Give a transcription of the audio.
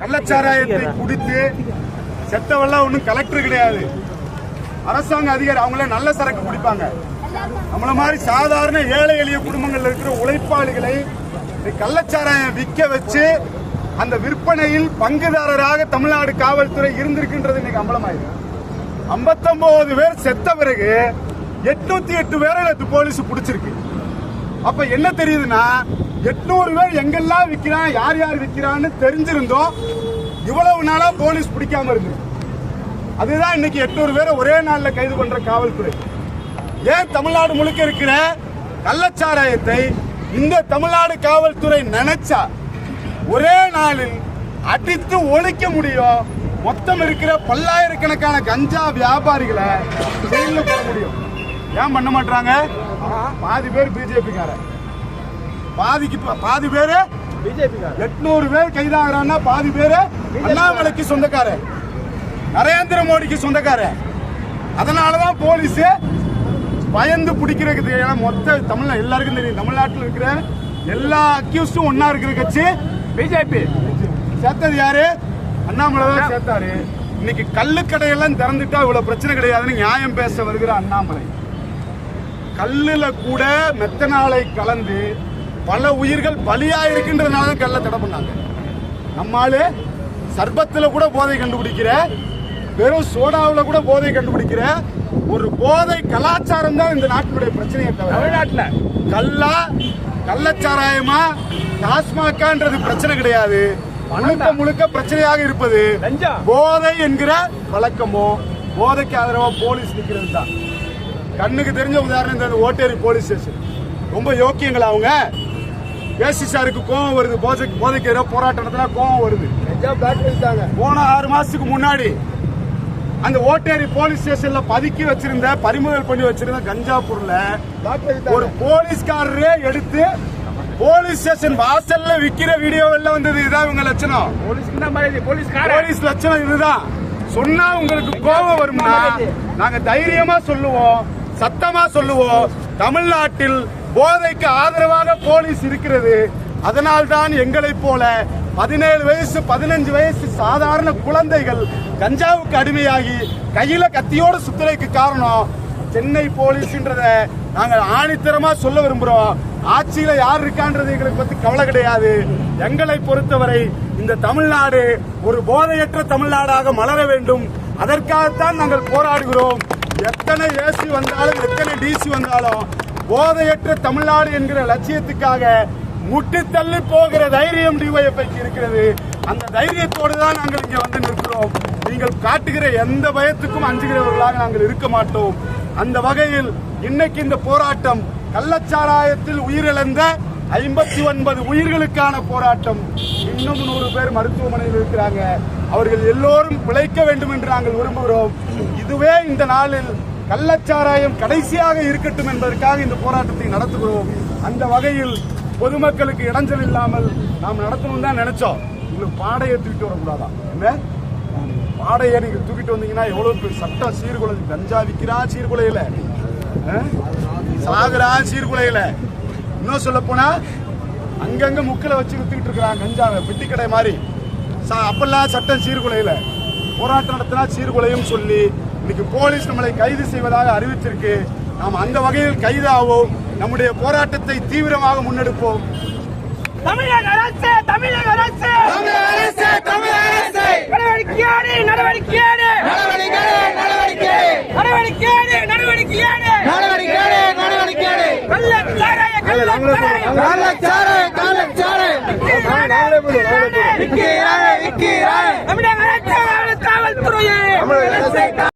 கள்ளச்சாராயத்தை குடித்து செத்தவெல்லாம் ஒன்றும் கலெக்டர் கிடையாது, அரசாங்க அதிகாரி. அவங்கள நல்ல சரக்கு குடிப்பாங்க. நம்மள மாதிரி சாதாரண ஏழை எளிய குடும்பங்கள் இருக்கிற உழைப்பாளிகளை கள்ளச்சாராயம் விற்க வச்சு அந்த விற்பனையில் பங்குதாரராக தமிழ்நாடு காவல்துறை இருந்திருக்கின்றது இன்னைக்கு அம்பலமாயிருக்கு. 59 பேர் செத்த பிறகு 808 பேரை போலீஸ் பிடிச்சிருக்கு. அப்ப என்ன தெரியுதுன்னா 800 பேர் எங்கெல்லாம் விற்கிறான், யார் யார் விற்கிறான்னு தெரிஞ்சிருந்தோம் இவ்வளவு நாளா போலீஸ் பிடிக்காம இருந்து. அதுதான் இன்னைக்கு 800 பேரை ஒரே நாள்ல கைது பண்ற காவல்துறை. ஏன் தமிழ்நாடு முழுக்க இருக்கிற கள்ளச்சாராயத்தை இந்த தமிழ்நாடு காவல்துறை நினைச்சா ஒரே நாளில் அடித்து ஒழிக்க முடியும். மொத்தம் இருக்கிற பல்லாயிரக்கணக்கான கஞ்சா வியாபாரிகளை ஜெயில போட முடியும். ஏன் பண்ண மாட்டாங்க? பாதி பேர் பிஜேபி கார, பாதி பேரு பிஜேபி. 800 பேர் கைதாகிறான்னா பாதி பேரு அண்ணாமலைக்கு சொந்தக்கார, நரேந்திர மோடிக்கு சொந்தக்கார. அதனாலதான் போலீஸ் பயந்து பிடிக்கிறது. மொத்த தமிழ் எல்லாருக்கும் தெரியும், தமிழ்நாட்டில் இருக்கிற எல்லா அக்யூஸ்டும் ஒன்னா இருக்கிற கட்சி பிஜேபி. சேர்த்தது யாரு? அண்ணாமலை தான் சேர்த்தாரு. இன்னைக்கு கல்லுக்கடையெல்லாம் திறந்துட்டா இவ்வளவு பிரச்சனை கிடையாதுன்னு நியாயம் பேச வருகிற அண்ணாமலை, கல்லுல கூட மெத்தனாலை கலந்து பல உயிர்கள் பலியா இருக்கின்றதுனால கல்ல தடை பண்ணாங்க. நம்மால சர்பத்துல கூட போதை கண்டுபிடிக்கிற, வெறும் சோடாவில் கூட போதை கண்டுபிடிக்கிற ஒரு போதை கலாச்சாரம் தான் இந்த நாட்டினுடைய பிரச்சனையை தவிர தமிழ்நாட்டில் கள்ளச்சாராயமா டாஸ்மாகான்றது பிரச்சனை கிடையாது. முழுக்க பிரச்சனையாக இருப்பது போதை என்கிற வழக்கமோ போதைக்கு ஆதரவா போலீஸ் நிக்கிறது தான். கண்ணுக்கு தெரிஞ்ச உதாரணம் இந்த ஓட்டேரி போலீஸ் ஸ்டேஷன். ரொம்ப யோக்கியங்களா அவங்க. ஏசி சாருக்கு கோவம் வருது, போதைக்கு ஏதோ போராட்டம் நடத்தினா கோவம் வருது. போன 6 மாசத்துக்கு முன்னாடி அந்த ஓட்டேரி போலீஸ் ஸ்டேஷன்ல பதுக்கி வச்சிருந்த, பறிமுதல் பண்ணி வச்சிருந்த கஞ்சா பொருளை ஒரு போலீஸ்காரரே எடுத்து போலீஸ் ஸ்டேஷன் வாசல்ல விக்கிற வீடியோ எல்லாம் வந்தது. இதுதான் இவங்க லட்சணம். போலீஸ் லட்சணம் இதுதான். சொன்னா உங்களுக்கு கோபம் வரும்னா நாங்க தைரியமா சொல்லுவோம், சத்தமா சொல்லுவோம். தமிழ்நாட்டில் போதைக்கு ஆதரவாக போலீஸ் இருக்கிறது. அதனால்தான் எங்களை போல 17 வயசு 15 வயசு சாதாரண குழந்தைகள் கஞ்சாவுக்கு அடிமையாகி கையில கத்தியோட சுத்துறதுக்கு காரணம் சென்னை போலீஸ்ன்றத நாங்கள் ஆணித்தரமா சொல்ல விரும்புறோம். ஆட்சியில யார் இருக்கான்றது எங்களுக்கு பத்தி கவலை கிடையாது. எங்களை பொறுத்தவரை இந்த தமிழ்நாடு ஒரு போதையற்ற தமிழ்நாடாக மலர வேண்டும். அதற்காகத்தான் நாங்கள் போராடுகிறோம். எத்தனை ஏசி வந்தாலும் எத்தனை டிசி வந்தாலும் போதையற்ற தமிழ்நாடு என்கிற லட்சியத்துக்காக முட்டி தள்ளி போகிற தைரியம் டிஒய்எஃப்ஐக்கு இருக்கிறது. அந்த தைரியத்தோடு தான் நாங்கள் இங்க வந்து நிற்கிறோம். நீங்கள் காட்டுகிற எந்த பயத்துக்கும் அஞ்சுகிறவர்களாக நாங்கள் இருக்க மாட்டோம். அந்த வகையில் இன்னைக்கு இந்த போராட்டம் கள்ளச்சாராயத்தில் உயிரிழந்த 59 உயிர்களுக்கான போராட்டம். இன்னும் 100 பேர் மருத்துவமனையில் இருக்கிறாங்க. அவர்கள் எல்லோரும் பிழைக்க வேண்டும் என்று நாங்கள் விரும்புகிறோம். இதுவே இந்த நாளில் கள்ளச்சாராயம் கடைசியாக இருக்கட்டும் என்பதற்காக இந்த போராட்டத்தை நடத்துகிறோம். அந்த வகையில் பொதுமக்களுக்கு இடைஞ்சல் இல்லாமல் நாம் நடத்தணும் தான் நினைச்சோம். உங்களுக்கு பாடையை தூக்கிட்டு வரக்கூடாதான்? என்ன பாடையை நீங்க தூக்கிட்டு வந்தீங்கன்னா எவ்வளவு சட்டம் சீர்குலை. கஞ்சா விற்கிறா சீர்குலையில, சாகுறா சீர்குலையில. இன்னும் சொல்ல போனா அங்கங்க முக்கில வச்சு வித்துக்கிட்டு இருக்கிறாங்க கஞ்சாவை, பெட்டி கடை மாதிரி. அப்பெல்லாம் சட்டம் சீர்குலையில. போராட்டம் நடத்தினா சீர்குலையும் சொல்லி இன்னைக்கு போலீஸ் நம்மளை கைது செய்வதாக அறிவித்திருக்கு. நாம் அந்த வகையில் கைதாவோம். நம்முடைய போராட்டத்தை தீவிரமாக முன்னெடுப்போம். தமிழக அரசு தமிழக அரசு காவல்துறையே